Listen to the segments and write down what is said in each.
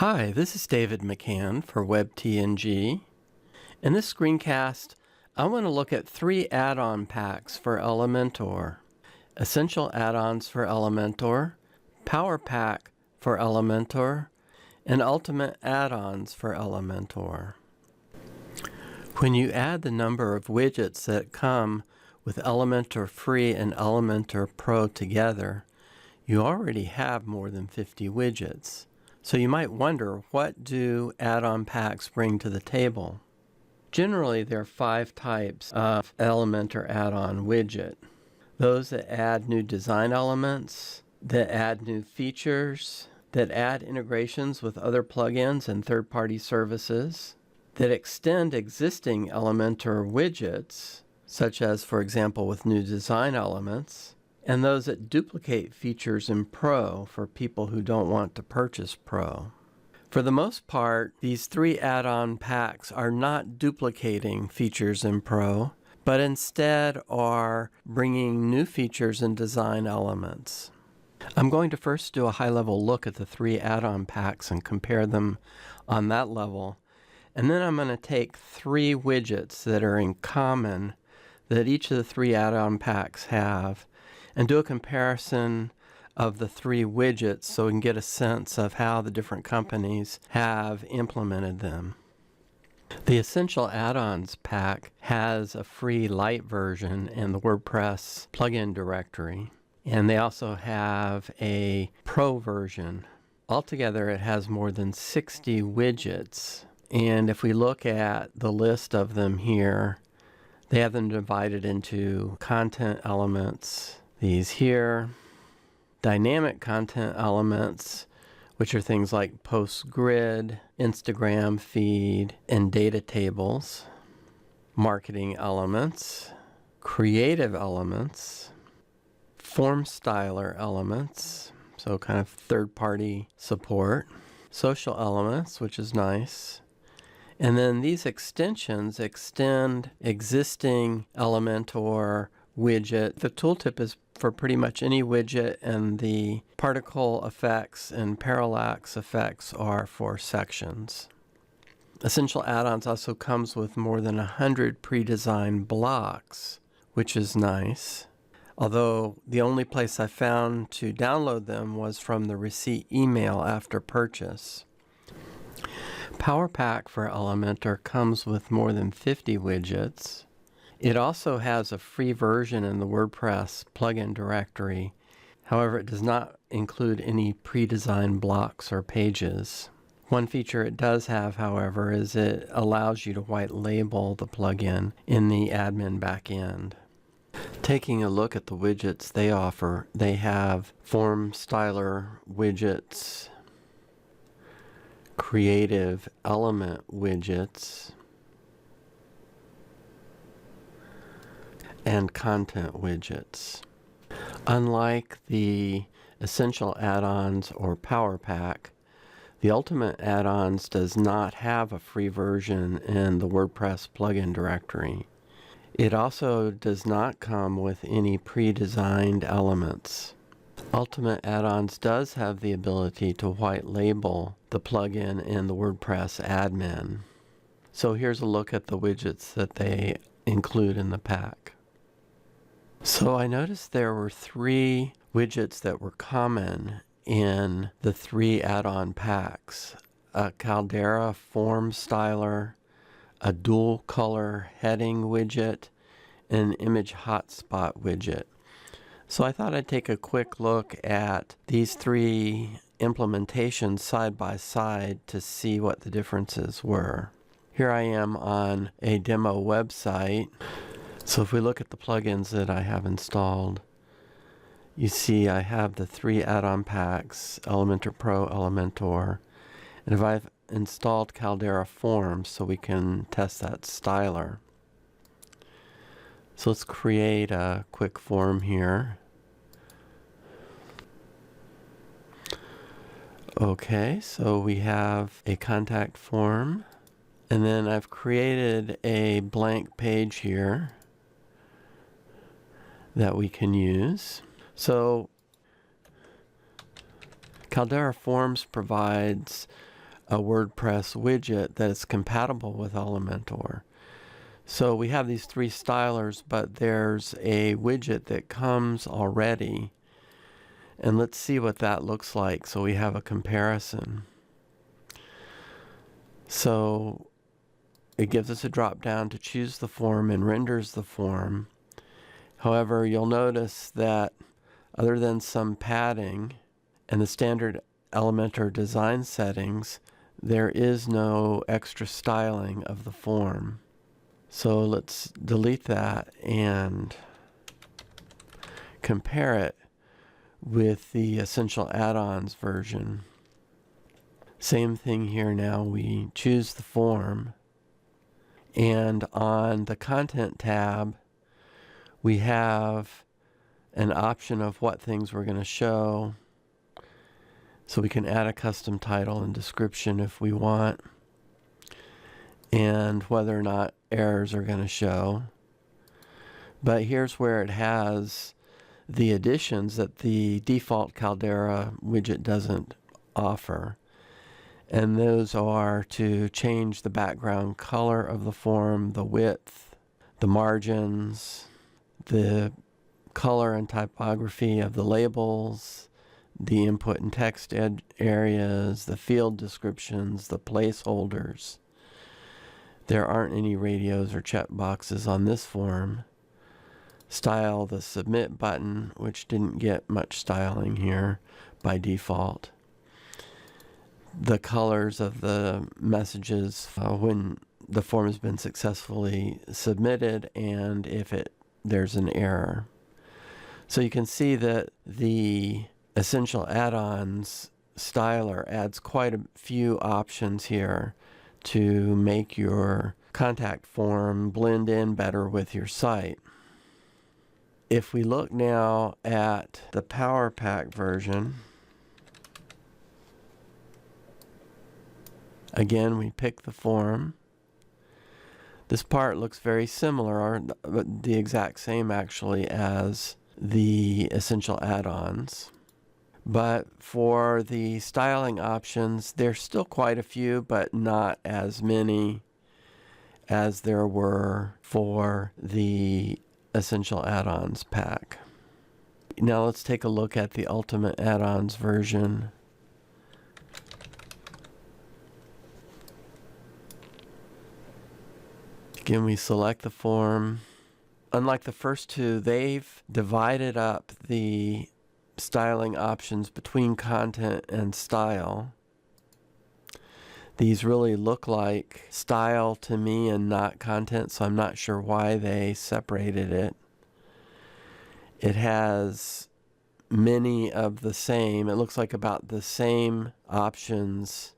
Hi, this is David McCann for WebTNG. In this screencast, I want to look at 3 add-on packs for Elementor. Essential add-ons for Elementor, Power Pack for Elementor, and Ultimate add-ons for Elementor. When you add the number of widgets that come with Elementor Free and Elementor Pro together, you already have more than 50 widgets. So you might wonder, what do add-on packs bring to the table? Generally, there are 5 types of Elementor add-on widget. Those that add new design elements, that add new features, that add integrations with other plugins and third-party services, that extend existing Elementor widgets, such as, for example, with new design elements, and those that duplicate features in Pro for people who don't want to purchase Pro. For the most part, these 3 add-on packs are not duplicating features in Pro, but instead are bringing new features and design elements. I'm going to first do a high-level look at the 3 add-on packs and compare them on that level, and then I'm going to take 3 widgets that are in common that each of the 3 add-on packs have, and do a comparison of the 3 widgets so we can get a sense of how the different companies have implemented them. The Essential Add-ons pack has a free light version in the WordPress plugin directory, and they also have a Pro version. Altogether, it has more than 60 widgets, and if we look at the list of them here, they have them divided into content elements, these here, dynamic content elements, which are things like post grid, Instagram feed, and data tables, marketing elements, creative elements, form styler elements, so kind of third-party support, social elements, which is nice. And then these extensions extend existing Elementor widget. The tooltip is for pretty much any widget, and the particle effects and parallax effects are for sections. Essential Add-ons also comes with more than 100 pre-designed blocks, which is nice. Although the only place I found to download them was from the receipt email after purchase. Power Pack for Elementor comes with more than 50 widgets. It also has a free version in the WordPress plugin directory. However, it does not include any pre-designed blocks or pages. One feature it does have, however, is it allows you to white label the plugin in the admin backend. Taking a look at the widgets they offer, they have form styler widgets, creative element widgets, and content widgets. Unlike the Essential Add-ons or Power Pack, the Ultimate Add-ons does not have a free version in the WordPress plugin directory. It also does not come with any pre-designed elements. Ultimate Add-ons does have the ability to white label the plugin in the WordPress admin. So here's a look at the widgets that they include in the pack. So I noticed there were 3 widgets that were common in the 3 add-on packs: a Caldera form styler, a dual color heading widget, and an image hotspot widget. So I thought I'd take a quick look at these 3 implementations side by side to see what the differences were. Here I am on a demo website. So if we look at the plugins that I have installed, you see I have the 3 add-on packs, Elementor Pro, Elementor, and if I've installed Caldera Forms so we can test that styler. So let's create a quick form here. Okay, so we have a contact form, and then I've created a blank page here that we can use. So Caldera Forms provides a WordPress widget that is compatible with Elementor. So we have these three stylers, but there's a widget that comes already. And let's see what that looks like so we have a comparison. So it gives us a drop down to choose the form and renders the form. However, you'll notice that other than some padding and the standard Elementor design settings, there is no extra styling of the form. So let's delete that and compare it with the Essential Add-ons version. Same thing here now. We choose the form, and on the Content tab, we have an option of what things we're going to show. So we can add a custom title and description if we want, and whether or not errors are going to show. But here's where it has the additions that the default Caldera widget doesn't offer. And those are to change the background color of the form, the width, the margins, the color and typography of the labels, the input and text areas, the field descriptions, the placeholders. There aren't any radios or checkboxes on this form. Style the submit button, which didn't get much styling here by default. The colors of the messages when the form has been successfully submitted, and if there's an error. So you can see that the Essential Add-ons styler adds quite a few options here to make your contact form blend in better with your site. If we look now at the Power Pack version, again, we pick the form. This part looks very similar, or the exact same actually, as the Essential Add-ons. But for the styling options, there's still quite a few, but not as many as there were for the Essential Add-ons pack. Now let's take a look at the Ultimate Add-ons version. Again, we select the form. Unlike the first two, they've divided up the styling options between content and style. These really look like style to me and not content, so I'm not sure why they separated it. It has many of the same. It looks like about the same options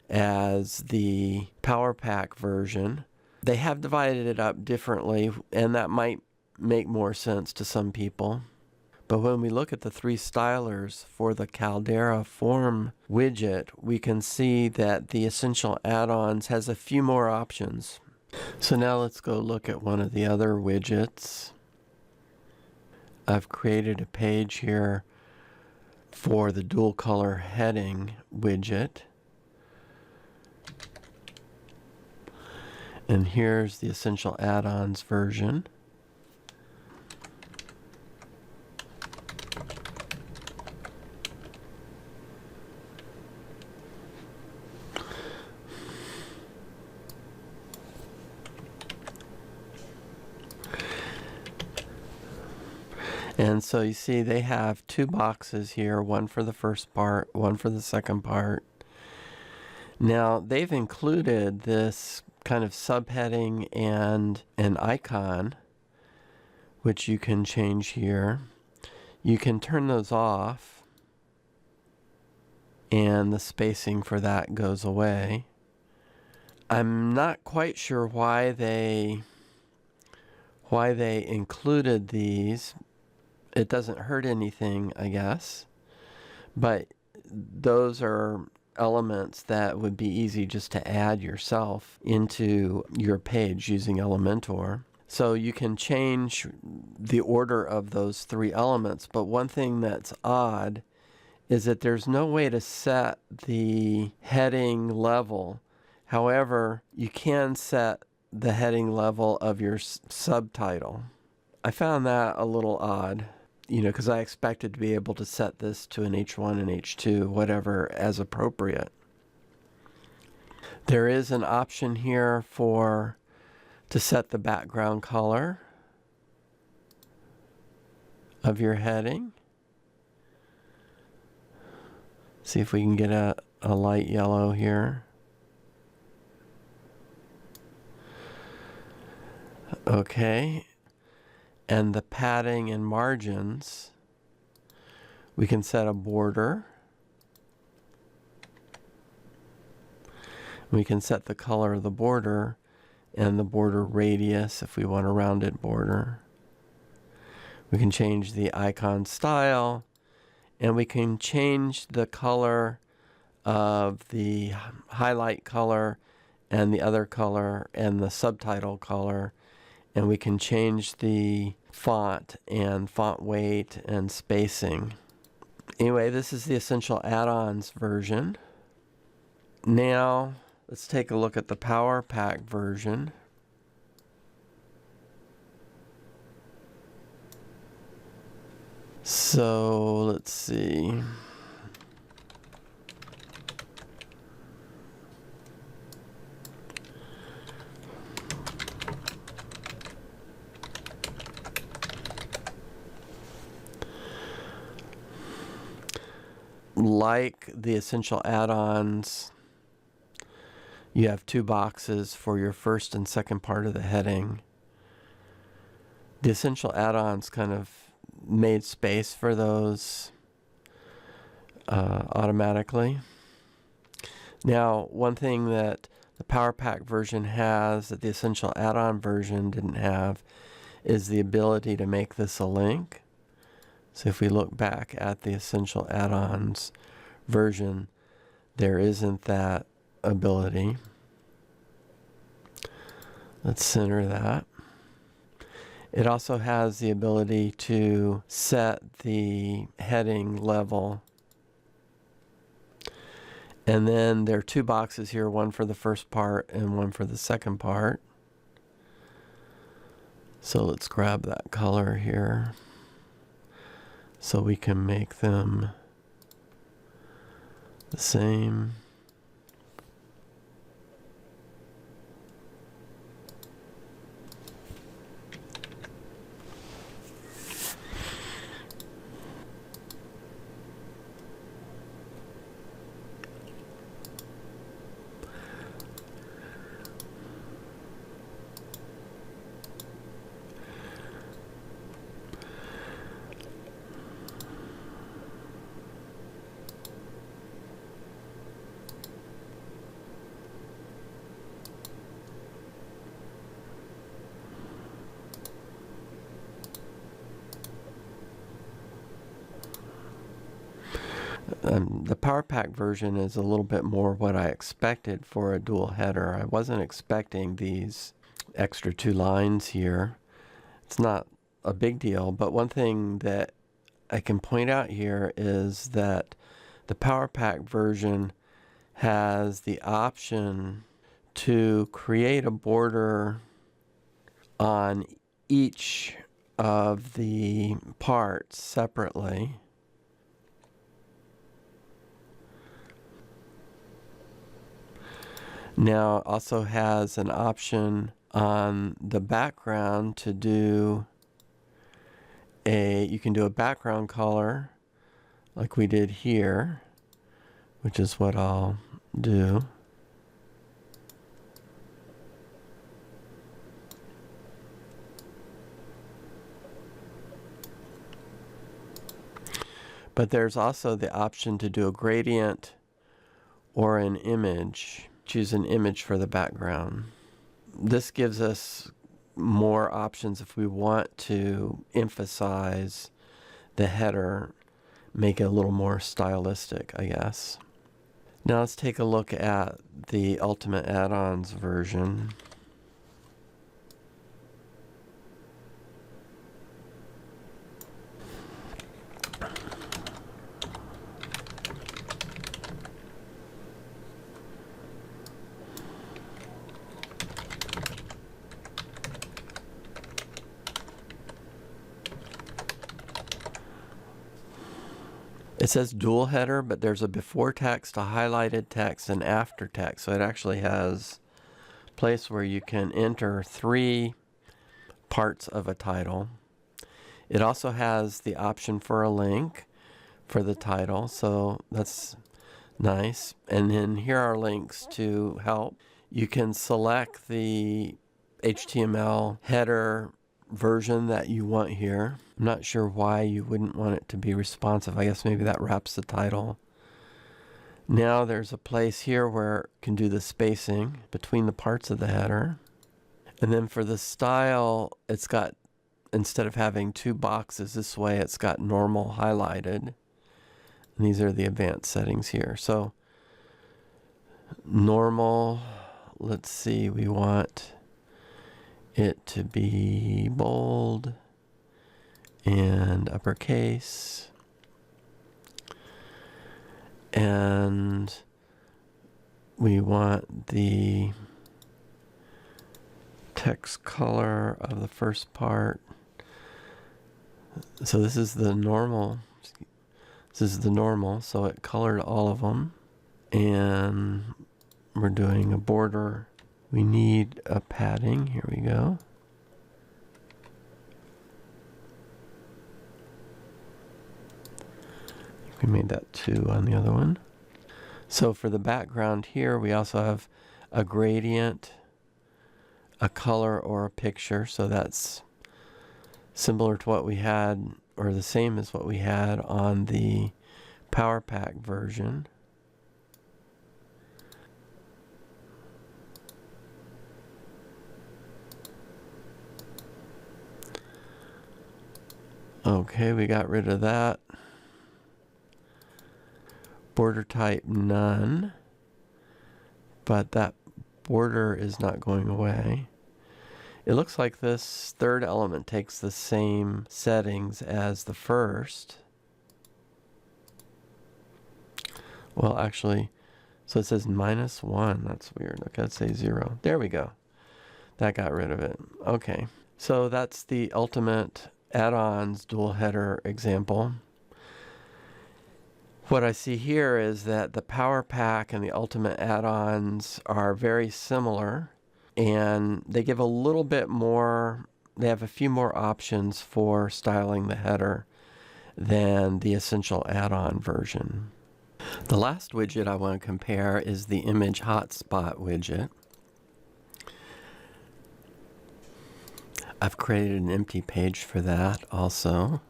as the Power Pack version. They have divided it up differently, and that might make more sense to some people. But when we look at the three stylers for the Caldera form widget, we can see that the Essential Add-ons has a few more options. So now let's go look at one of the other widgets. I've created a page here for the dual color heading widget. And here's the Essential Add-ons version. And so you see they have two boxes here, one for the first part, one for the second part. Now they've included this kind of subheading and an icon, which you can change here. You can turn those off, and the spacing for that goes away. I'm not quite sure why they included these. It doesn't hurt anything, I guess, but those are elements that would be easy just to add yourself into your page using Elementor. So you can change the order of those three elements, but one thing that's odd is that there's no way to set the heading level. However, you can set the heading level of your subtitle. I found that a little odd, because I expected to be able to set this to an H1 and H2, whatever, as appropriate. There is an option here to set the background color of your heading. See if we can get a light yellow here. Okay. And the padding and margins, we can set a border. We can set the color of the border and the border radius if we want a rounded border. We can change the icon style, and we can change the color of the highlight color and the other color and the subtitle color, and we can change the font and font weight and spacing. Anyway, this is the Essential Add-ons version. Now let's take a look at the Power Pack version. So let's see. Like the Essential Add-ons, you have two boxes for your first and second part of the heading. The Essential Add-ons kind of made space for those automatically. Now, one thing that the Power Pack version has that the Essential Add-on version didn't have is the ability to make this a link. So if we look back at the Essential Add-ons version, there isn't that ability. Let's center that. It also has the ability to set the heading level. And then there are two boxes here, one for the first part and one for the second part. So let's grab that color here so we can make them the same. The Power Pack version is a little bit more what I expected for a dual header. I wasn't expecting these extra 2 lines here. It's not a big deal, but one thing that I can point out here is that the Power Pack version has the option to create a border on each of the parts separately. Now it also has an option on the background to do you can do a background color like we did here, which is what I'll do. But there's also the option to do a gradient or an image. Choose an image for the background. This gives us more options if we want to emphasize the header, make it a little more stylistic, I guess. Now let's take a look at the Ultimate Add-ons version. It says dual header, but there's a before text, a highlighted text, and after text. So it actually has a place where you can enter 3 parts of a title. It also has the option for a link for the title, so that's nice. And then here are links to help. You can select the HTML header version that you want here. I'm not sure why you wouldn't want it to be responsive. I guess maybe that wraps the title. Now there's a place here where you can do the spacing between the parts of the header. And then for the style, it's got, instead of having 2 boxes this way, it's got normal highlighted. And these are the advanced settings here. So normal, let's see, we want it to be bold and uppercase. And we want the text color of the first part. So this is the normal. This is the normal, so it colored all of them. And we're doing a border. We need a padding. Here we go. We made that 2 on the other one. So for the background here, we also have a gradient, a color, or a picture. So that's similar to what we had, or the same as what we had on the Power Pack version. Okay, we got rid of that. Border type none, but that border is not going away. It looks like this third element takes the same settings as the first. Well, actually, so it says -1. That's weird. Okay, let's say 0. There we go. That got rid of it. Okay, so that's the ultimate add-ons dual header example. What I see here is that the Power Pack and the Ultimate add-ons are very similar, and they give a little bit more, they have a few more options for styling the header than the Essential add-on version. The last widget I want to compare is the Image Hotspot widget. I've created an empty page for that also.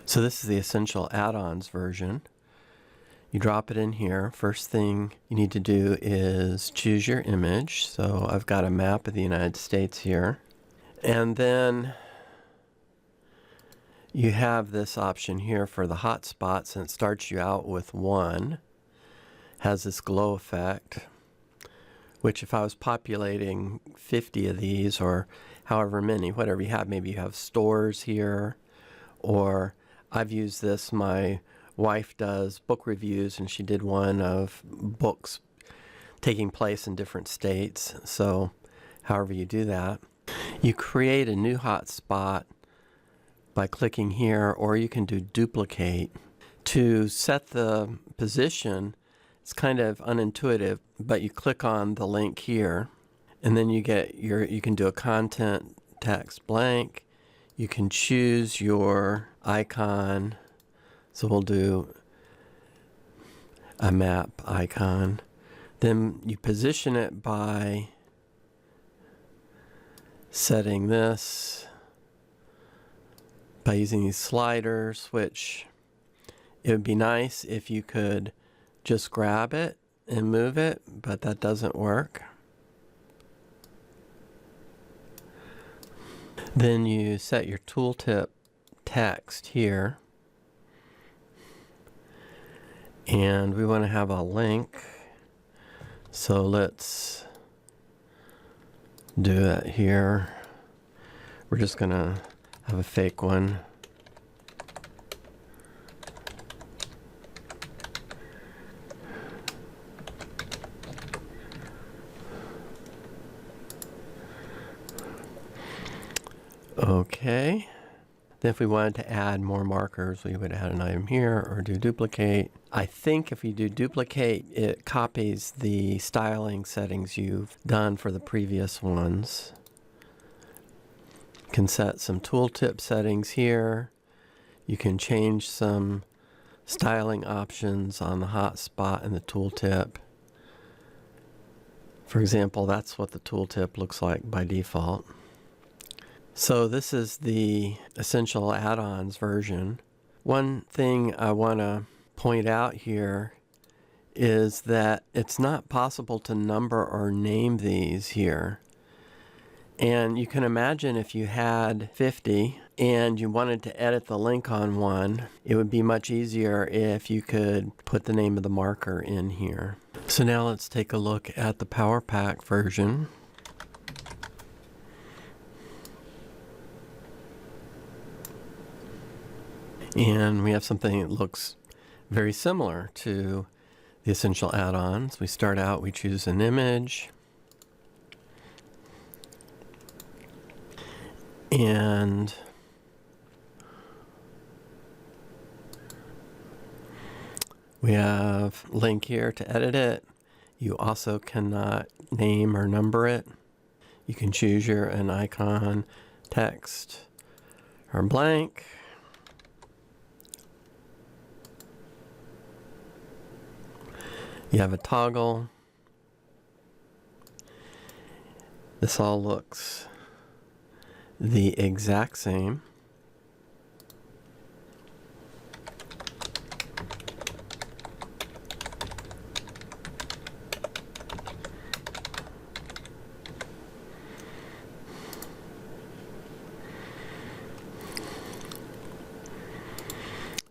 So this is the Essential Add-ons version. You drop it in here. First thing you need to do is choose your image. So I've got a map of the United States here. And then you have this option here for the hotspots, and it starts you out with 1. Has this glow effect, which if I was populating 50 of these, or however many, whatever you have, maybe you have stores here, or I've used this, my wife does book reviews, and she did one of books taking place in different states. So however you do that, you create a new hotspot by clicking here, or you can do duplicate. To set the position, it's kind of unintuitive, but you click on the link here, and then you get you can do a content text blank. You can choose your icon. So we'll do a map icon. Then you position it by setting this, by using these sliders, which it would be nice if you could just grab it and move it, but that doesn't work. Then you set your tooltip text here, and we want to have a link, so let's do that here. We're just gonna have a fake one. Okay. Then if we wanted to add more markers, we would add an item here or do duplicate. I think if you do duplicate, it copies the styling settings you've done for the previous ones. You can set some tooltip settings here. You can change some styling options on the hotspot and the tooltip. For example, that's what the tooltip looks like by default. So this is the Essential Add-ons version. One thing I want to point out here is that it's not possible to number or name these here. And you can imagine if you had 50 and you wanted to edit the link on one, it would be much easier if you could put the name of the marker in here. So now let's take a look at the Power Pack version. And we have something that looks very similar to the Essential Add-ons. We start out, we choose an image. And we have link here to edit it. You also cannot name or number it. You can choose an icon, text, or blank. You have a toggle. This all looks the exact same.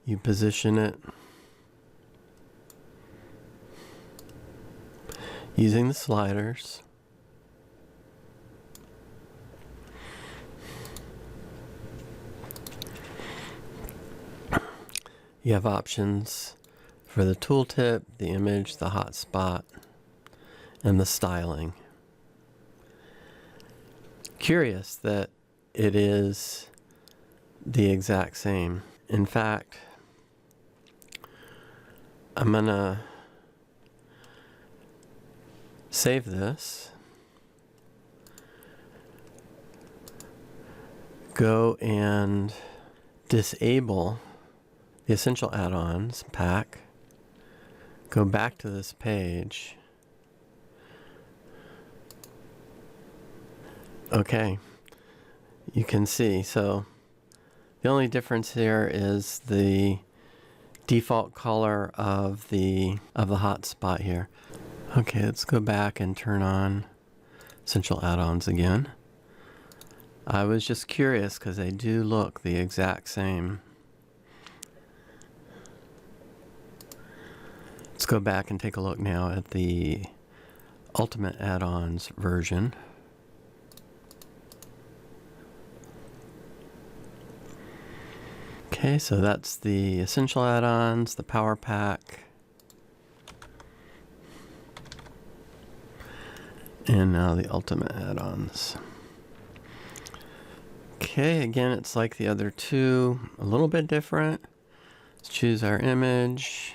You position it using the sliders. You have options for the tooltip, the image, the hotspot, and the styling. Curious that it is the exact same. In fact, I'm gonna save this, go and disable the Essential Add-ons pack, go back to this page. Okay, you can see, so the only difference here is the default color of the hotspot here. Okay, let's go back and turn on Essential Add-ons again. I was just curious because they do look the exact same. Let's go back and take a look now at the Ultimate Add-ons version. Okay, so that's the Essential Add-ons, the Power Pack, and now the Ultimate Add-ons. Okay, again, it's like the other two, a little bit different. Let's choose our image.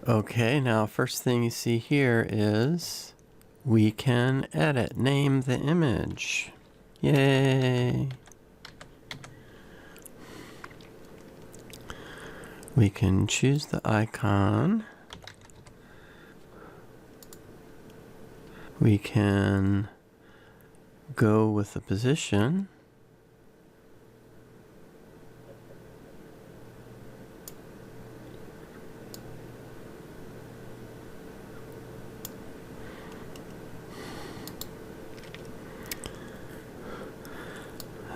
Okay, now first thing you see here is we can edit, name the image. Yay! We can choose the icon. We can go with the position.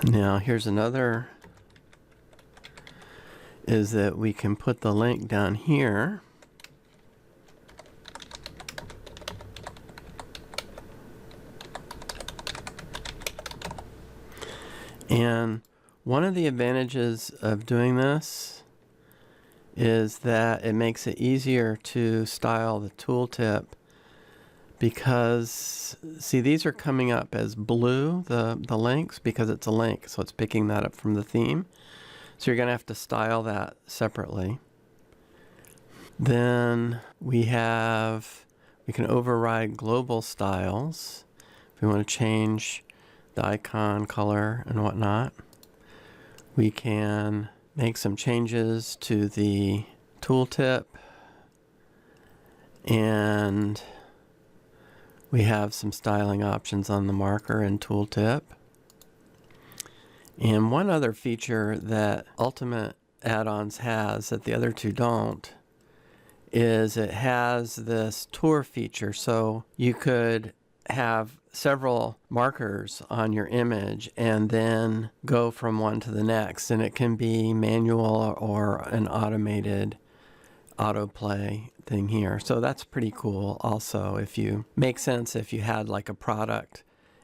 Now here's another, is that we can put the link down here. And one of the advantages of doing this is that it makes it easier to style the tooltip because, see, these are coming up as blue, the links, because it's a link, so it's picking that up from the theme. So you're going to have to style that separately. Then we can override global styles if we want to change the icon color and whatnot. We can make some changes to the tooltip, and we have some styling options on the marker and tooltip. And one other feature that Ultimate Add-ons has that the other two don't is it has this tour feature. So you could have several markers on your image and then go from one to the next, and it can be manual or an automated autoplay thing here. So that's pretty cool also. If you make sense, if you had like a product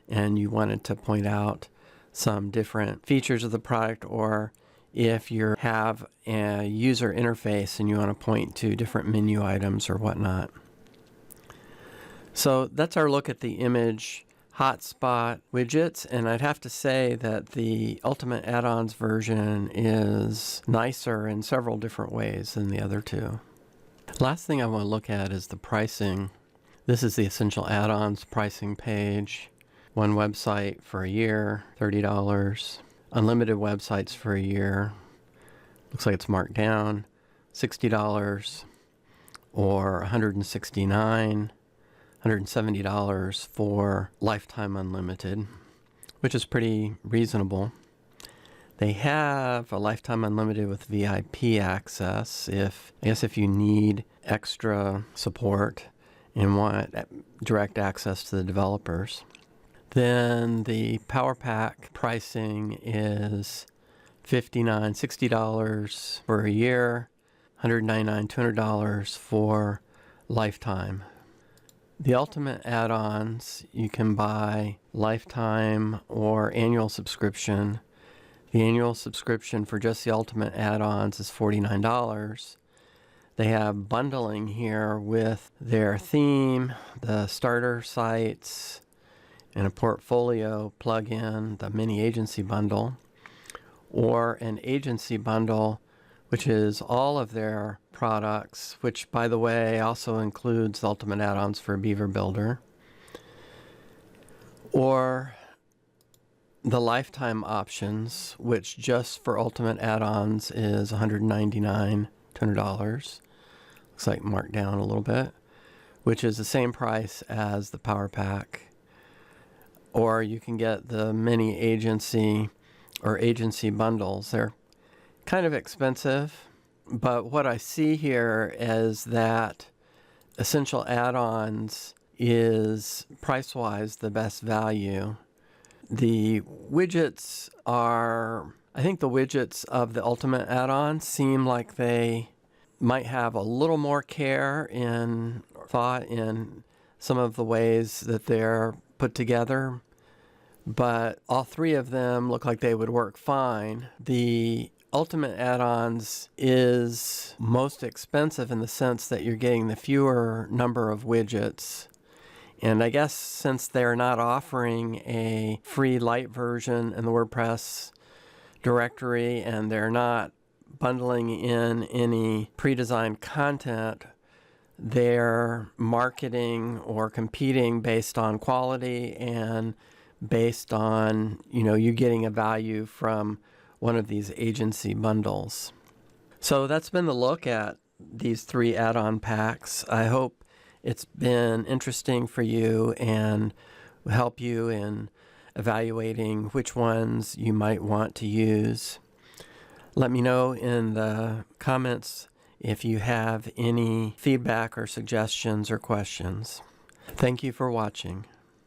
and you wanted to point out some different features of the product, or if you have a user interface and you want to point to different menu items or whatnot. So that's our look at the image hotspot widgets, and I'd have to say that the Ultimate Add-ons version is nicer in several different ways than the other two. Last thing I want to look at is the pricing. This is the Essential Add-ons pricing page. One website for a year, $30. Unlimited websites for a year. Looks like it's marked down, $60 or $169. $170 for lifetime unlimited, which is pretty reasonable. They have a lifetime unlimited with VIP access if you need extra support and want direct access to the developers. Then the Power Pack pricing is $60 for a year, $199, $200 for lifetime. The Ultimate Add-ons, you can buy lifetime or annual subscription. The annual subscription for just the Ultimate Add-ons is $49. They have bundling here with their theme, the starter sites, and a portfolio plugin, the mini agency bundle, or an agency bundle, which is all of their products, which, by the way, also includes the Ultimate Add-ons for Beaver Builder, or the lifetime options, which just for Ultimate Add-ons is $199, $200. Looks like marked down a little bit, which is the same price as the Power Pack. Or you can get the mini agency or agency bundles. They're kind of expensive, but what I see here is that Essential Add-ons is price-wise the best value. The widgets are, I think the widgets of the Ultimate Add-on seem like they might have a little more care in thought in some of the ways that they're put together, but all three of them look like they would work fine. The Ultimate Add-ons is most expensive in the sense that you're getting the fewer number of widgets. And I guess since they're not offering a free light version in the WordPress directory and they're not bundling in any pre-designed content, they're marketing or competing based on quality and based on, you getting a value from one of these agency bundles. So that's been the look at these three add-on packs. I hope it's been interesting for you and will help you in evaluating which ones you might want to use. Let me know in the comments if you have any feedback or suggestions or questions. Thank you for watching.